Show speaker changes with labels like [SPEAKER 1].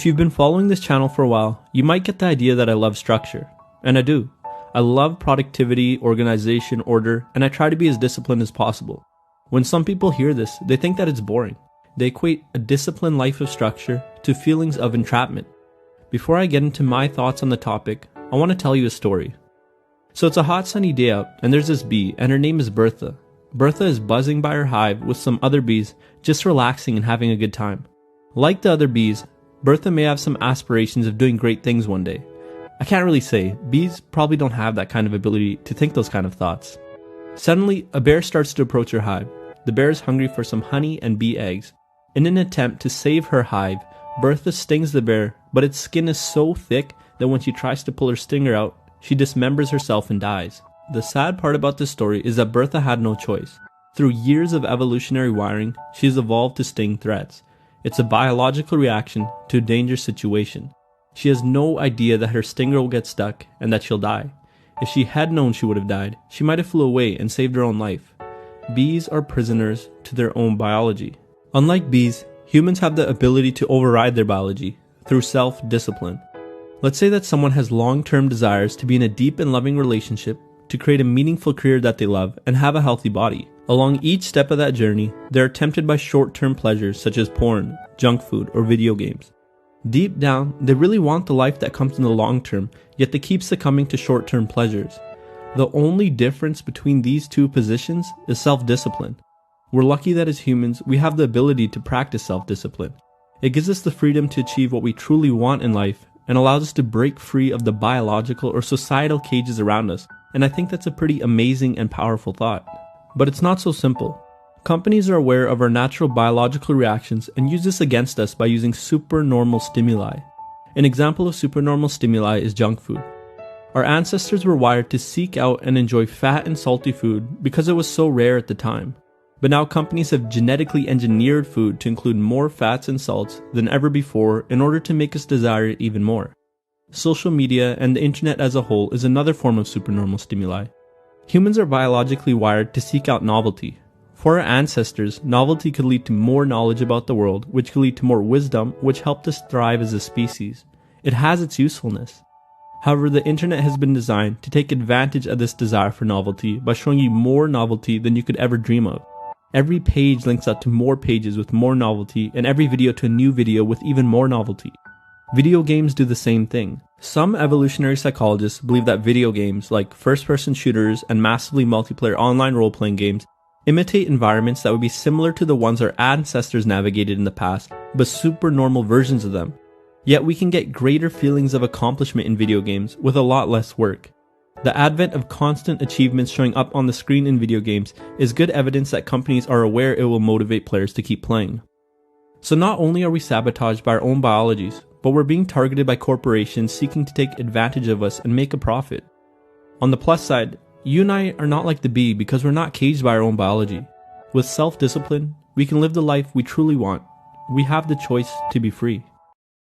[SPEAKER 1] If you've been following this channel for a while, you might get the idea that I love structure. And I do. I love productivity, organization, order, and I try to be as disciplined as possible. When some people hear this, they think that it's boring. They equate a disciplined life of structure to feelings of entrapment. Before I get into my thoughts on the topic, I want to tell you a story. So it's a hot sunny day out, and there's this bee, and her name is Bertha. Bertha is buzzing by her hive with some other bees, just relaxing and having a good time. Like the other bees, Bertha may have some aspirations of doing great things one day. I can't really say. Bees probably don't have that kind of ability to think those kind of thoughts. Suddenly, a bear starts to approach her hive. The bear is hungry for some honey and bee eggs. In an attempt to save her hive, Bertha stings the bear, but its skin is so thick that when she tries to pull her stinger out, she dismembers herself and dies. The sad part about this story is that Bertha had no choice. Through years of evolutionary wiring, she has evolved to sting threats. It's a biological reaction to a dangerous situation. She has no idea that her stinger will get stuck and that she'll die. If she had known she would have died, she might have flew away and saved her own life. Bees are prisoners to their own biology. Unlike bees, humans have the ability to override their biology through self-discipline. Let's say that someone has long-term desires to be in a deep and loving relationship, to create a meaningful career that they love, and have a healthy body. Along each step of that journey, they are tempted by short-term pleasures such as porn, junk food, or video games. Deep down, they really want the life that comes in the long term, yet they keep succumbing to short-term pleasures. The only difference between these two positions is self-discipline. We're lucky that as humans, we have the ability to practice self-discipline. It gives us the freedom to achieve what we truly want in life and allows us to break free of the biological or societal cages around us, and I think that's a pretty amazing and powerful thought. But it's not so simple. Companies are aware of our natural biological reactions and use this against us by using supernormal stimuli. An example of supernormal stimuli is junk food. Our ancestors were wired to seek out and enjoy fat and salty food because it was so rare at the time. But now companies have genetically engineered food to include more fats and salts than ever before in order to make us desire it even more. Social media and the internet as a whole is another form of supernormal stimuli. Humans are biologically wired to seek out novelty. For our ancestors, novelty could lead to more knowledge about the world, which could lead to more wisdom, which helped us thrive as a species. It has its usefulness. However, the internet has been designed to take advantage of this desire for novelty by showing you more novelty than you could ever dream of. Every page links out to more pages with more novelty, and every video to a new video with even more novelty. Video games do the same thing. Some evolutionary psychologists believe that video games, like first-person shooters and massively multiplayer online role-playing games, imitate environments that would be similar to the ones our ancestors navigated in the past, but supernormal versions of them. Yet we can get greater feelings of accomplishment in video games with a lot less work. The advent of constant achievements showing up on the screen in video games is good evidence that companies are aware it will motivate players to keep playing. So not only are we sabotaged by our own biologies, but we're being targeted by corporations seeking to take advantage of us and make a profit. On the plus side, you and I are not like the bee because we're not caged by our own biology. With self-discipline, we can live the life we truly want. We have the choice to be free.